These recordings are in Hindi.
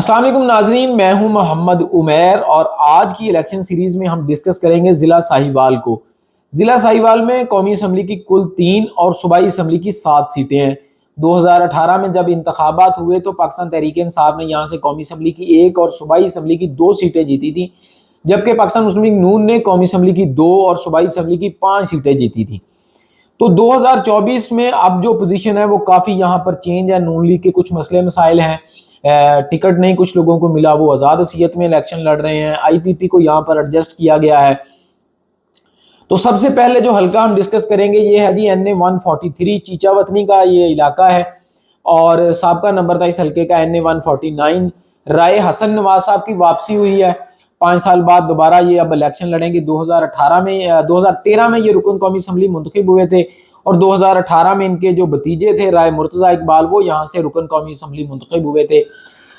अस्सलाम वालेकुम नाजरीन, मैं हूं मोहम्मद उमैर और आज की इलेक्शन सीरीज में हम डिस्कस करेंगे ज़िला साहिवाल को। ज़िला साहिवाल में कौमी असम्बली की कुल 3 और सूबाई असम्बली की 7 सीटें हैं। 2018 में जब इंतखाबात हुए तो पाकिस्तान तहरीक इंसाफ ने यहाँ से कौमी असम्बली की 1 और सूबाई असम्बली की 2 सीटें जीती थी, जबकि पाकिस्तान मुस्लिम लीग नून ने कौमी असम्बली की 2 और सूबाई असम्बली की 5 सीटें जीती थी। तो 2024 में अब जो पोजीशन है वो काफ़ी यहाँ पर चेंज है। नून लीग के कुछ मसले मसाइल हैं, टिकट नहीं कुछ लोगों को मिला, वो आज़ाद हसीयत में इलेक्शन लड़ रहे हैं। IPP को यहाँ पर एडजस्ट किया गया है। तो सबसे पहले जो हल्का हम डिस्कस करेंगे ये है जी NA 143 चीचावतनी का ये इलाका है और साबका नंबर था इस हल्के का NA 149। राय हसन नवाज साहब की वापसी हुई है 5 साल बाद, दोबारा ये अब इलेक्शन लड़ेंगे। 2013 में ये रुकन कौमी असम्बली मुंतखब हुए थे और 2018 में इनके जो भतीजे थे राय मुर्तज़ा इकबाल, वो यहाँ से रुकन कौमी असम्बली मुंतखब हुए थे।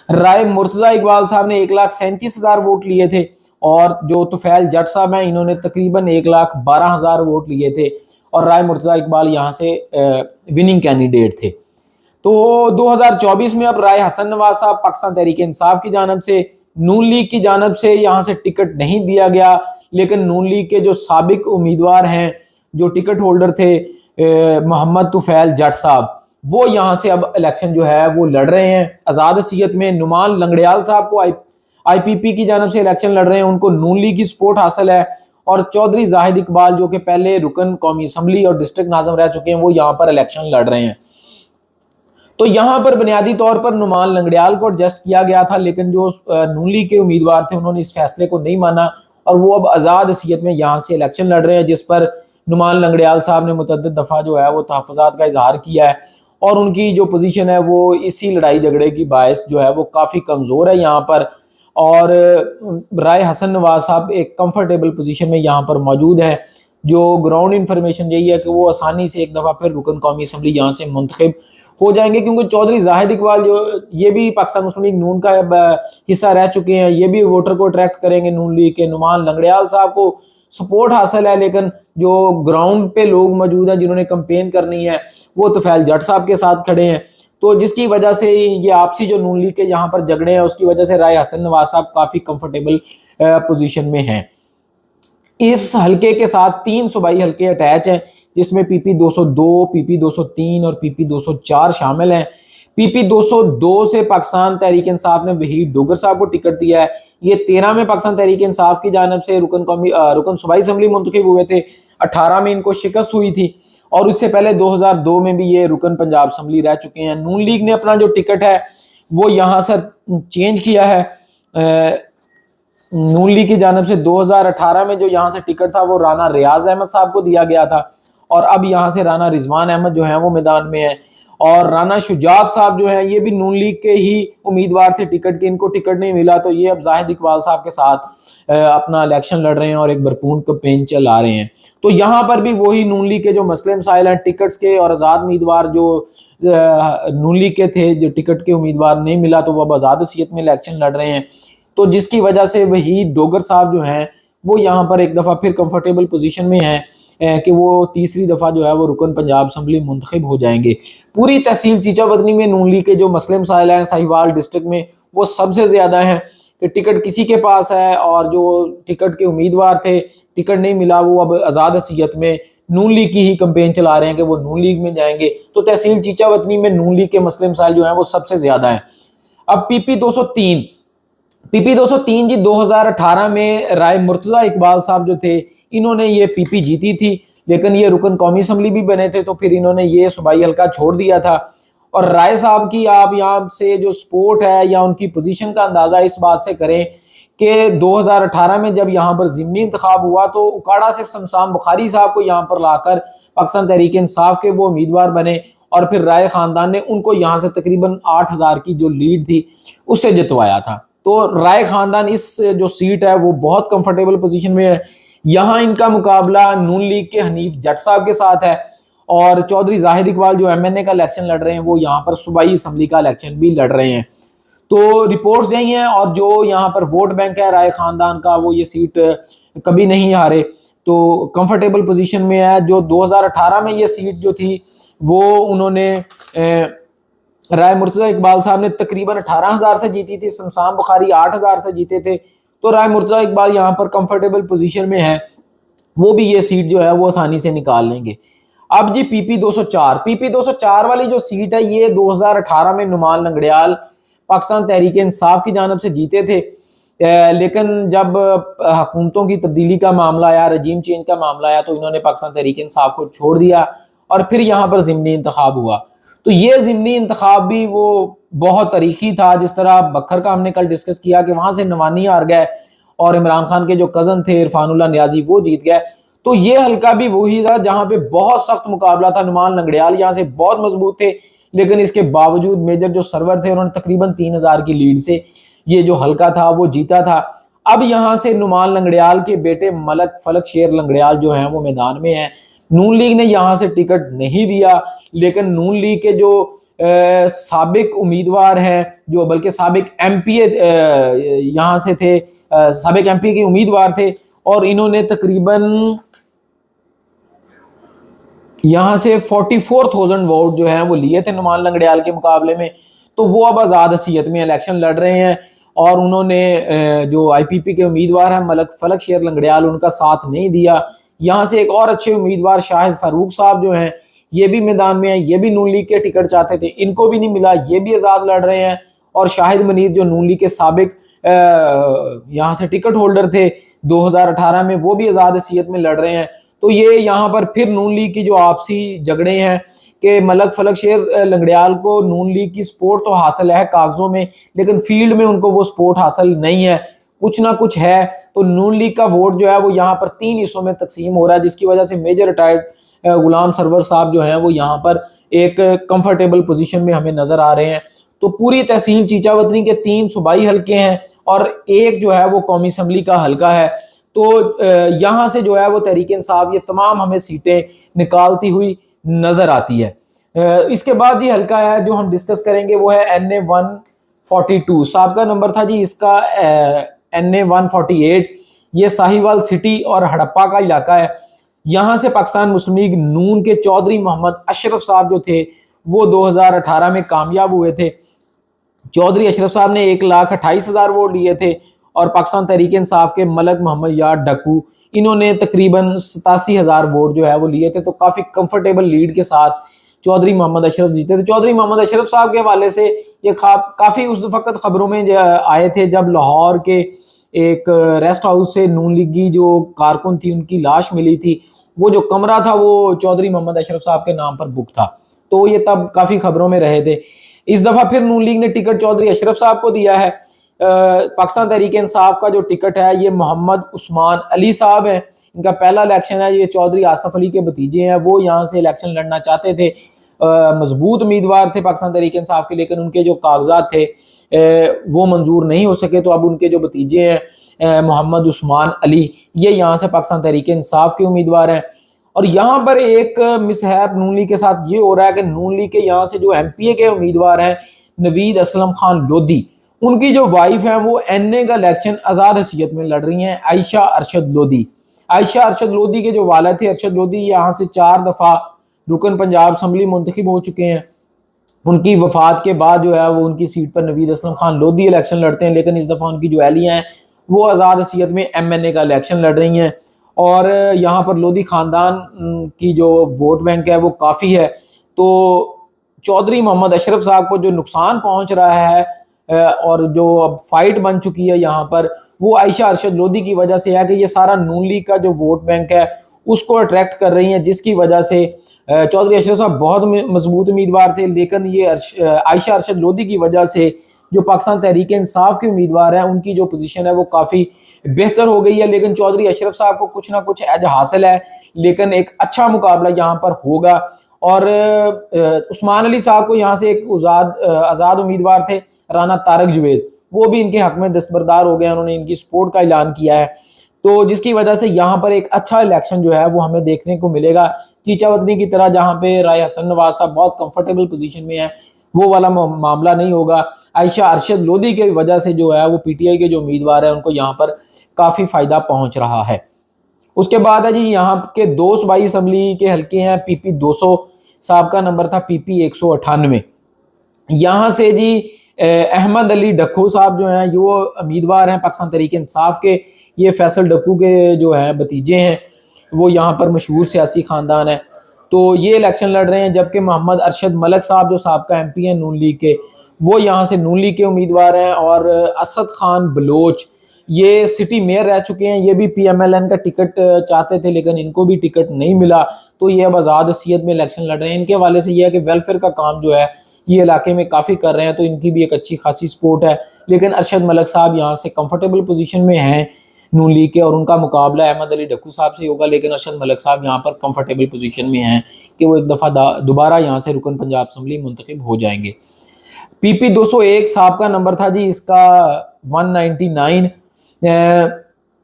राय मुर्तज़ा इकबाल साहब ने 1,37,000 वोट लिए थे और जो तुफैल जट साहब हैं इन्होंने तकरीबन 1,12,000 वोट लिए थे और राय मुर्तज़ा इकबाल यहाँ से विनिंग कैंडिडेट थे। तो 2024 में अब राय हसन नवाज साहब पाकिस्तान तहरीक इंसाफ की जानब से, नून लीग की जानब से यहाँ से टिकट नहीं दिया गया, लेकिन नून लीग के जो साबिक उम्मीदवार हैं, जो टिकट होल्डर थे मोहम्मद तुफैल जट साहब, वो यहाँ से अब इलेक्शन जो है वो लड़ रहे हैं। आज़ाद हसीयत में नुमान लंगड़ियाल साहब को IPP की जानब से इलेक्शन लड़ रहे हैं, उनको नून लीग की सपोर्ट हासिल है। और चौधरी जाहिद इकबाल जो कि पहले रुकन कौमी असम्बली और डिस्ट्रिक्ट नाज़म रह चुके हैं, वो यहाँ पर इलेक्शन लड़ रहे हैं। तो यहाँ पर बुनियादी तौर पर नुमान लंगड़ियाल को एडजस्ट किया गया था, लेकिन जो नून लीग के उम्मीदवार थे उन्होंने इस फैसले को नहीं माना और वो अब आज़ाद हसीयत में यहाँ से इलेक्शन लड़ रहे हैं, जिस पर नुमान लंगड़ियाल साहब ने मुतअद्दिद दफ़ा जो है वो तहफ़्फ़ुज़ात का इजहार किया है और उनकी जो पोजीशन है वो इसी लड़ाई झगड़े की बायस जो है वो काफ़ी कमज़ोर है यहाँ पर। और राय हसन नवाज साहब एक कंफर्टेबल पोजीशन में यहाँ पर मौजूद है। जो ग्राउंड इंफॉर्मेशन यही है कि वो आसानी से एक दफ़ा फिर रुकन कौमी असम्बली यहाँ से मुंतखब हो जाएंगे, क्योंकि चौधरी जाहिद इकबाल जो ये भी पाकिस्तान मुस्लिम लीग नून का हिस्सा रह चुके हैं, ये भी वोटर को अट्रैक्ट करेंगे नून लीग के। नुमान लंगड़ियाल साहब को सपोर्ट हासिल है, लेकिन जो ग्राउंड पे लोग मौजूद हैं जिन्होंने कैंपेन करनी है वो तुफैल जट साहब के साथ खड़े हैं। तो जिसकी वजह से ये आपसी जो नून लीग के यहाँ पर झगड़े हैं, उसकी वजह से राय हसन नवाज साहब काफ़ी कंफर्टेबल पोजीशन में हैं। इस हल्के के साथ 3 सूबाई हल्के अटैच हैं, जिसमें PP 202, PP 203 और PP 204 शामिल हैं। PP 202 से पाकिस्तान तहरीक इंसाफ ने वहीद डोगर साहब को टिकट दिया है। ये 13 में पाकिस्तान तहरीक इंसाफ की जानब से रुकन सूबाई असम्बली मुंतखब हुए थे। 18 में इनको शिकस्त हुई थी और उससे पहले 2002 में भी ये रुकन पंजाब असम्बली रह चुके हैं। नून लीग ने अपना जो टिकट है वो यहाँ से चेंज किया है। नून लीग की जानब से 2018 में जो यहाँ से टिकट था वो राना रियाज अहमद साहब को दिया गया था और अब यहाँ से राना रिजवान अहमद जो है वो मैदान में है। और राना शुजात साहब जो है ये भी नून लीग के ही उम्मीदवार थे टिकट के, इनको टिकट नहीं मिला, तो ये अब जाहिद इकबाल साहब के साथ अपना इलेक्शन लड़ रहे हैं और एक भरपूर कैंपेन चला रहे हैं। तो यहाँ पर भी वही नून लीग के जो मसले मसाइल हैं टिकट्स के, और आज़ाद उम्मीदवार जो नून लीग के थे, जो टिकट के उम्मीदवार नहीं मिला तो वो अब आज़ाद हसीयत में इलेक्शन लड़ रहे हैं। तो जिसकी वजह से वहीद डोगर साहब जो हैं वो यहाँ पर एक दफ़ा फिर कंफर्टेबल पोजीशन में हैं कि वो तीसरी दफ़ा जो है वो रुकन पंजाब असम्बली मुंतखब हो जाएंगे। पूरी तहसील चीचावतनी में नून लीग के जो मसले मसाइल हैं साहिवाल डिस्ट्रिक्ट में वो सबसे ज़्यादा हैं कि टिकट किसी के पास है और जो टिकट के उम्मीदवार थे टिकट नहीं मिला, वो अब आज़ाद हसीयत में नून लीग की ही कैंपेन चला रहे हैं कि वो नून लीग में जाएंगे। तो तहसील चीचावतनी में नून लीग के मसले मसाइल जो हैं वो सबसे ज़्यादा हैं। अब PP 203 जी 2018 में राय मुर्तज़ा इकबाल साहब जो थे इन्होंने ये PP जीती थी, लेकिन ये रुकन कौमी असम्बली भी बने थे, तो फिर इन्होंने ये सूबाई हल्का छोड़ दिया था। और राय साहब की आप यहाँ से जो सपोर्ट है या उनकी पोजीशन का अंदाज़ा इस बात से करें कि 2018 में जब यहाँ पर ज़िमनी इंतखाब हुआ तो उकाड़ा से शमशाम बुखारी साहब को यहाँ पर लाकर पाकिस्तान तहरीक इंसाफ के वो उम्मीदवार बने और फिर राय ख़ानदान ने उनको यहाँ से तकरीबन 8,000 की जो लीड थी उससे जितवाया था। तो राय ख़ानदान इस जो सीट है वो बहुत कंफर्टेबल पोजीशन में है। यहाँ इनका मुकाबला नून लीग के हनीफ जट साहब के साथ है और चौधरी जाहिद इकबाल जो MNA का इलेक्शन लड़ रहे हैं वो यहाँ पर सूबाई असम्बली का इलेक्शन भी लड़ रहे हैं। तो रिपोर्ट्स यही हैं और जो यहाँ पर वोट बैंक है राय ख़ानदान का, वो ये सीट कभी नहीं हारे, तो कंफर्टेबल पोजीशन में है। जो 2018 में ये सीट जो थी वो उन्होंने राय मुर्तजा इकबाल साहब ने तकरीबन 18,000 से जीती थी, शमशान बुखारी 8,000 से जीते थे। तो राय मुर्तजा इकबाल यहाँ पर कंफर्टेबल पोजीशन में है, वो भी ये सीट जो है वो आसानी से निकाल लेंगे। अब जी पीपी 204, पीपी 204 वाली जो सीट है ये 2018 में नुमान लंगड़ियाल पाकिस्तान तहरीक इंसाफ की जानब से जीते थे, लेकिन जब हुकूमतों की तब्दीली का मामला आया, रजीम चेंज का मामला आया, तो इन्होंने पाकिस्तान तहरीक इंसाफ को छोड़ दिया और फिर यहाँ पर ज़िमनी इंतखाब हुआ। तो ये ज़िमनी इंतखाब भी वो बहुत तारीखी था, जिस तरह बखर का हमने कल डिस्कस किया कि वहां से नवानी हार गए और इमरान खान के जो कजन थे इरफानुल्लाह नियाजी वो जीत गए। तो ये हल्का भी वही था जहां पे बहुत सख्त मुकाबला था। नुमान लंगड़ियाल यहाँ से बहुत मजबूत थे, लेकिन इसके बावजूद मेजर जो सरवर थे उन्होंने तकरीबन 3,000 की लीड से ये जो हल्का था वो जीता था। अब यहाँ से नुमान लंगड़ियाल के बेटे मलक फलक शेर लंगड़ियाल जो हैं वो मैदान में हैं। नून लीग ने यहाँ से टिकट नहीं दिया, लेकिन नून लीग के जो साबिक उम्मीदवार हैं, जो बल्कि साबिक एमपी यहाँ से थे, साबिक एमपी के उम्मीदवार थे, और इन्होंने तकरीबन यहाँ से 44,000 वोट जो हैं वो लिए थे नुमान लंगड़ियाल के मुकाबले में। तो वो अब आज़ाद हैसियत में इलेक्शन लड़ रहे हैं और उन्होंने जो आईपीपी के उम्मीदवार हैं मलक फलक शेर लंगड़ियाल, उनका साथ नहीं दिया। यहाँ से एक और अच्छे उम्मीदवार शाहिद फारूक साहब जो हैं ये भी मैदान में हैं, ये भी नून लीग के टिकट चाहते थे, इनको भी नहीं मिला, ये भी आज़ाद लड़ रहे हैं। और शाहिद मनीर जो नून लीग के साबिक यहाँ से टिकट होल्डर थे 2018 में, वो भी आज़ाद हैसियत में लड़ रहे हैं। तो ये यहाँ पर फिर नून लीग की जो आपसी झगड़े हैं कि मलक फलक शेर लंगड़ियाल को नून लीग की सपोर्ट तो हासिल है कागजों में, लेकिन फील्ड में उनको वो सपोर्ट हासिल नहीं है, कुछ ना कुछ है। तो नून लीग का वोट जो है वो यहाँ पर 3 हिस्सों में तकसीम हो रहा है, जिसकी वजह से मेजर रिटायर्ड गुलाम सरवर साहब जो हैं वो यहाँ पर एक कंफर्टेबल पोजीशन में हमें नजर आ रहे हैं। तो पूरी तहसील चीचावतनी के 3 सूबाई हल्के हैं और एक जो है वो कौमी असम्बली का हल्का है। तो यहाँ से जो है वो तहरीक इंसाफ ये तमाम हमें सीटें निकालती हुई नजर आती है। इसके बाद ये हल्का है जो हम डिस्कस करेंगे वो है NA-142, साबका नंबर था जी इसका NA-148। ये साहिवाल सिटी और हड़प्पा का इलाका है। यहाँ से पाकिस्तान मुस्लिम लीग नून के चौधरी मोहम्मद अशरफ साहब जो थे वो 2018 में कामयाब हुए थे। चौधरी अशरफ साहब ने 1,28,000 वोट लिए थे और पाकिस्तान तहरीक इंसाफ के मलक मोहम्मद यार डक्कू इन्होंने तकरीबन 87,000 वोट जो है वो लिए थे। तो काफी कंफर्टेबल लीड के साथ चौधरी मोहम्मद अशरफ जीते थे। चौधरी मोहम्मद अशरफ साहब के हवाले से ये काफी उस वक्त खबरों में आए थे जब लाहौर के एक रेस्ट हाउस से नून लीगी जो कारकुन थी उनकी लाश मिली थी, वो जो कमरा था वो चौधरी मोहम्मद अशरफ साहब के नाम पर बुक था। तो ये तब काफी खबरों में रहे थे। इस दफा फिर नून लीग ने टिकट चौधरी अशरफ साहब को दिया है। पाकिस्तान तहरीक इंसाफ का जो टिकट है ये मोहम्मद उस्मान अली साहब हैं, इनका पहला इलेक्शन है। ये चौधरी आसफ अली के भतीजे हैं, वो यहाँ से इलेक्शन लड़ना चाहते थे, मजबूत उम्मीदवार थे पाकिस्तान तहरीक इंसाफ के, लेकिन उनके जो कागजात थे वो मंजूर नहीं हो सके। तो अब उनके जो भतीजे हैं मोहम्मद उस्मान अली, ये यहाँ से पाकिस्तान तहरीक इंसाफ के उम्मीदवार हैं। और यहाँ पर एक मिसहैप नून लीग के साथ ये हो रहा है कि नून लीग के यहाँ से जो एमपीए के उम्मीदवार हैं नवीद असलम खान लोधी, उनकी जो वाइफ है वो एनए का इलेक्शन आज़ाद हैसियत में लड़ रही हैं, आयशा अरशद लोधी। आयशा अरशद लोधी के जो वालिद थे अरशद लोधी, यहाँ से 4 दफा रुकन पंजाब असम्बली मुंतखब हो चुके हैं। उनकी वफात के बाद जो है वो उनकी सीट पर नवीद असलम खान लोधी इलेक्शन लड़ते हैं, लेकिन इस दफा उनकी जो अहलियाँ हैं वो आज़ाद हैसियत में एमएनए का इलेक्शन लड़ रही हैं। और यहाँ पर लोधी खानदान की जो वोट बैंक है वो काफ़ी है। तो चौधरी मोहम्मद अशरफ साहब को जो नुकसान पहुँच रहा है और जो अब फाइट बन चुकी है यहाँ पर, वो आयशा अरशद लोधी की वजह से है कि ये सारा नून लीग का जो वोट बैंक है उसको अट्रैक्ट कर रही हैं, जिसकी वजह से चौधरी अशरफ साहब बहुत मजबूत उम्मीदवार थे, लेकिन ये आयशा अरशद लोधी की वजह से जो पाकिस्तान तहरीक इंसाफ के उम्मीदवार हैं उनकी जो पोजीशन है वो काफ़ी बेहतर हो गई है। लेकिन चौधरी अशरफ साहब को कुछ ना कुछ एज हासिल है, लेकिन एक अच्छा मुकाबला यहाँ पर होगा। और उस्मान अली साहब को यहाँ से एक आज़ाद उम्मीदवार थे राना तारक जवेद, वो भी इनके हक में दस्तबरदार हो गए, उन्होंने इनकी सपोर्ट का ऐलान किया है। तो जिसकी वजह से यहाँ पर एक अच्छा इलेक्शन जो है वो हमें देखने को मिलेगा। चीचावतनी की तरह जहाँ पे राय हसन नवाज साहब बहुत कंफर्टेबल पोजीशन में है, वो वाला मामला नहीं होगा। आयशा अरशद लोधी की वजह से जो है वो पीटीआई के जो उम्मीदवार हैं उनको यहाँ पर काफ़ी फ़ायदा पहुँच रहा है। उसके बाद है जी यहाँ के 2 सूबाई असम्बली के हल्के हैं। PP 200 साहब का नंबर था PP 198। यहाँ से जी अहमद अली डक्कू साहब जो हैं वो उम्मीदवार हैं पाकिस्तान तहरीक इंसाफ के। ये फैसल डक्कू के जो हैं भतीजे हैं, वो यहाँ पर मशहूर सियासी ख़ानदान है, तो ये इलेक्शन लड़ रहे हैं। जबकि मोहम्मद अरशद मलक साहब जो साबका MP हैं नून लीग के, वो यहाँ से नून लीग के उम्मीदवार हैं। और असद खान बलोच ये सिटी मेयर रह चुके हैं, ये भी PMLN का टिकट चाहते थे लेकिन इनको भी टिकट नहीं मिला, तो ये अब आज़ाद हैसियत में इलेक्शन लड़ रहे हैं। इनके हवाले से ये है कि वेलफेयर का काम जो है ये इलाके में काफ़ी कर रहे हैं, तो इनकी भी एक अच्छी खासी सपोर्ट है। लेकिन अरशद मलक साहब यहाँ से कंफर्टेबल पोजीशन में हैं नून लीग के, और उनका मुकाबला अहमद अली डक्कू साहब से होगा। लेकिन अरशद मलक साहब यहाँ पर कंफर्टेबल पोजीशन में हैं कि वो एक दफ़ा दोबारा यहाँ से रुकन पंजाब असम्बली मुंतखब हो जाएंगे। PP 201 साहब का नंबर था जी, इसका 199।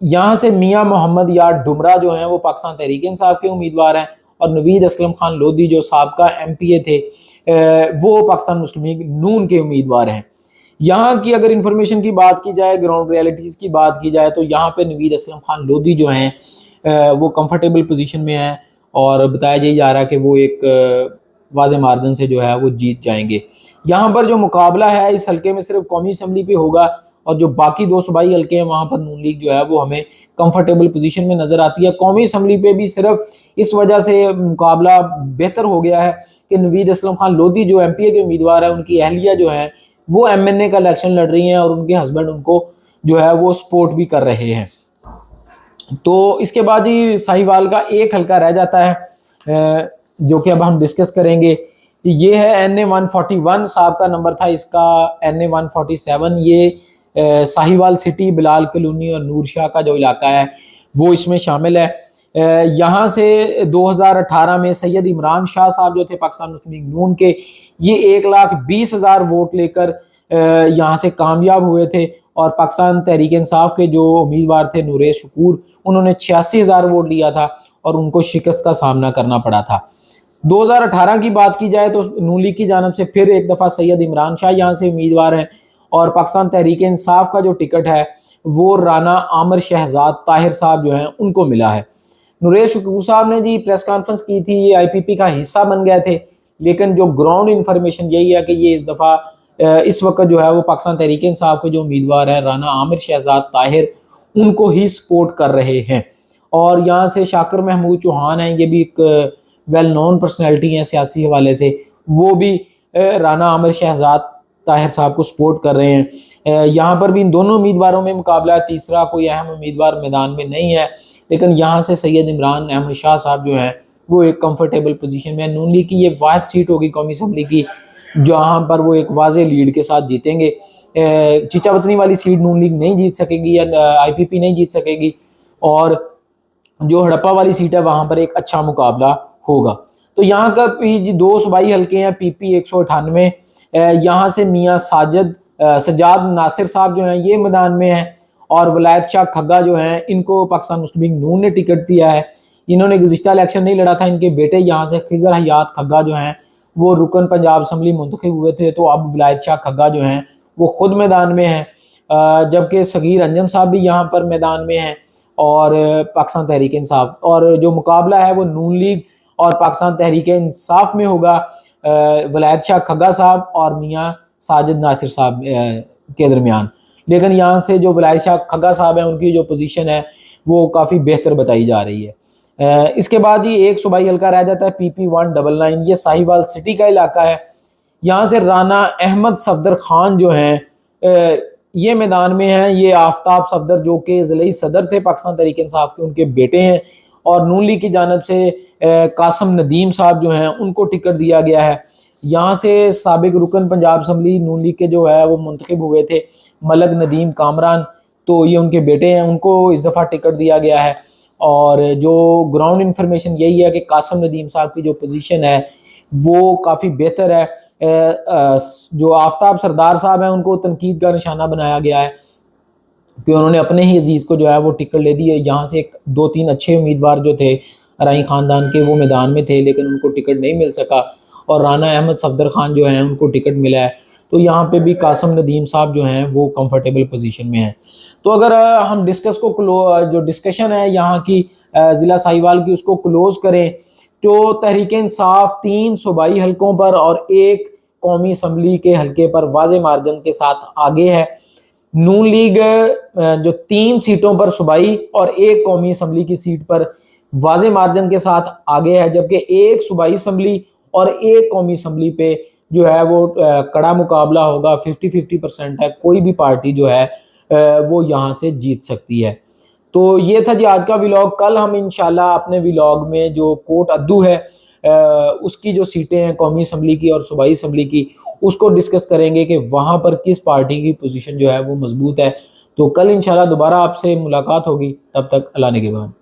यहाँ से मियाँ मोहम्मद यार डुमरा जो हैं वो पाकिस्तान तहरीक इंसाफ के उम्मीदवार हैं। और नवीद असलम खान लोधी जो साबका MPA थे, वो पाकिस्तान मुस्लिम लीग नून के उम्मीदवार हैं। यहाँ की अगर इंफॉर्मेशन की बात की जाए, ग्राउंड रियलिटीज़ की बात की जाए, तो यहाँ पे नवीद असलम खान लोधी जो हैं वो कंफर्टेबल पोजीशन में हैं, और बताया जा रहा है कि वो एक वाज़े मार्जिन से जो है वो जीत जाएंगे। यहाँ पर जो मुकाबला है इस हल्के में सिर्फ कौमी असम्बली पे होगा, और जो बाकी 2 सूबाई हल्के हैं वहाँ पर नून लीग जो है वो हमें कंफर्टेबल पोजीशन में नज़र आती है। कौमी असम्बली पे भी सिर्फ इस वजह से मुकाबला बेहतर हो गया है कि नवीद असलम खान लोधी जो MPA के उम्मीदवार हैं, उनकी अहलिया जो है वो MNA का इलेक्शन लड़ रही हैं, और उनके हस्बैंड उनको जो है वो सपोर्ट भी कर रहे हैं। तो इसके बाद ही साहिवाल का एक हल्का रह जाता है जो कि अब हम डिस्कस करेंगे। ये है NA 141 साहब का नंबर था, इसका NA 147। ये साहिवाल सिटी, बिलाल कॉलोनी और नूर शाह का जो इलाका है वो इसमें शामिल है। यहाँ से 2018 में सैयद इमरान शाह साहब जो थे पाकिस्तान मुस्लिम लीग नून के, ये 1,20,000 वोट लेकर यहाँ से कामयाब हुए थे। और पाकिस्तान तहरीक इंसाफ के जो उम्मीदवार थे नूरेश शकूर, उन्होंने 86,000 वोट लिया था और उनको शिकस्त का सामना करना पड़ा था। 2018 की बात की जाए तो नून लीग की जानब से फिर एक दफ़ा सैयद इमरान शाह यहाँ से उम्मीदवार हैं, और पाकिस्तान तहरीक इंसाफ का जो टिकट है वो राना आमिर शहजाद ताहिर साहब जो हैं उनको मिला है। नूरेश शकूर साहब ने जी प्रेस कॉन्फ्रेंस की थी, ये IPP का हिस्सा बन गए थे, लेकिन जो ग्राउंड इन्फॉर्मेशन यही है कि ये इस दफ़ा इस वक्त जो है वो पाकिस्तान तहरीक इंसाफ के जो उम्मीदवार हैं राना आमिर शहजाद ताहिर, उनको ही सपोर्ट कर रहे हैं। और यहाँ से शाकिर महमूद चौहान हैं, ये भी एक वेल नोन पर्सनैलिटी हैं सियासी हवाले से, वो भी राना आमिर शहजाद ताहिर साहब को सपोर्ट कर रहे हैं। यहाँ पर भी इन दोनों उम्मीदवारों में मुकाबला है, तीसरा कोई अहम उम्मीदवार मैदान में नहीं है। लेकिन यहाँ से सैयद इमरान अहमद शाह साहब जो हैं वो एक कंफर्टेबल पोजीशन में। नून लीग की ये वाहिद सीट होगी कौमी असम्बली की जहाँ पर वो एक वाज़े लीड के साथ जीतेंगे। चिचावतनी वाली सीट नून लीग नहीं जीत सकेगी या IPP नहीं जीत सकेगी, और जो हड़प्पा वाली सीट है वहाँ पर एक अच्छा मुकाबला होगा। तो यहाँ का भी 2 सूबाई हल्के हैं, PP 198। यहाँ से मियाँ सजाद नासिर साहब जो हैं ये मैदान में हैं, और वलायत शाह खग्गा जो हैं इनको पाकिस्तान मुस्लिम लीग नून ने टिकट दिया है। इन्होंने गुज़िश्ता इलेक्शन नहीं लड़ा था, इनके बेटे यहाँ से खिज़र हयात खग्गा जो हैं वो रुकन पंजाब असम्बली मुंतखब हुए थे, तो अब वलायत शाह खग्गा जो हैं वो खुद मैदान में हैं। जबकि सगीर अंजम साहब भी यहाँ पर मैदान में हैं, और पाकिस्तान तहरीक इंसाफ, और जो मुकाबला है वो नून लीग और पाकिस्तान तहरीक इंसाफ में होगा, वलायत शाह खग्गा साहब और मियाँ साजिद नासिर साहब के दरमियान। लेकिन यहाँ से जो वलायत शाह खग्गा साहब हैं उनकी जो पोजीशन है वो काफ़ी बेहतर बताई जा रही है। इसके बाद ही एक सूबाई हल्का रह जाता है PP 199, ये साहिवाल सिटी का इलाका है। यहाँ से राना अहमद सफदर खान जो हैं ये मैदान में हैं। ये आफ्ताब सफदर जो कि ज़िले सदर थे पाकिस्तान तहरीक इंसाफ के, उनके बेटे हैं, और नून लीग की जानब से कासम नदीम साहब जो हैं उनको टिकट दिया गया है। यहाँ से साबिक रुकन पंजाब असम्बली नून लीग के जो है वो मुंतखब हुए थे मलक नदीम कामरान, तो ये उनके बेटे हैं, उनको इस दफ़ा टिकट दिया गया है। और जो ग्राउंड इन्फॉर्मेशन यही है कि कासम नदीम साहब की जो पोजीशन है वो काफ़ी बेहतर है। जो आफ्ताब सरदार साहब हैं उनको तनकीद का निशाना बनाया गया है कि उन्होंने अपने ही अजीज़ को जो है वो टिकट ले दी है। यहाँ से 2-3 अच्छे उम्मीदवार जो थे राई ख़ानदान के वो मैदान में थे, लेकिन उनको टिकट नहीं मिल सका, और राना अहमद सफदर खान जो हैं उनको टिकट मिला है। तो यहाँ पे भी कासम नदीम साहब जो हैं वो कंफर्टेबल पोजीशन में हैं। तो अगर हम जो डिस्कशन है यहाँ की ज़िला साहिवाल की उसको क्लोज़ करें, तो तहरीक इंसाफ 3 सूबाई हल्कों पर और एक कौमी असम्बली के हल्के पर वाज़े मार्जिन के साथ आगे है। नून लीग जो 3 सीटों पर सूबाई और 1 कौमी असम्बली की सीट पर वाज़े मार्जिन के साथ आगे है, जबकि 1 सूबाई असम्बली और 1 कौमी असम्बली पे जो है वो कड़ा मुकाबला होगा। 50-50% है, कोई भी पार्टी जो है वो यहाँ से जीत सकती है। तो ये था जी आज का व्लॉग। कल हम इंशाल्लाह अपने व्लॉग में जो कोट अद्दू है उसकी जो सीटें हैं कौमी असम्बली की और सूबाई असम्बली की, उसको डिस्कस करेंगे कि वहाँ पर किस पार्टी की पोजीशन जो है वो मजबूत है। तो कल इंशाल्लाह दोबारा आपसे मुलाकात होगी, तब तक अल्लाह ने के बाद।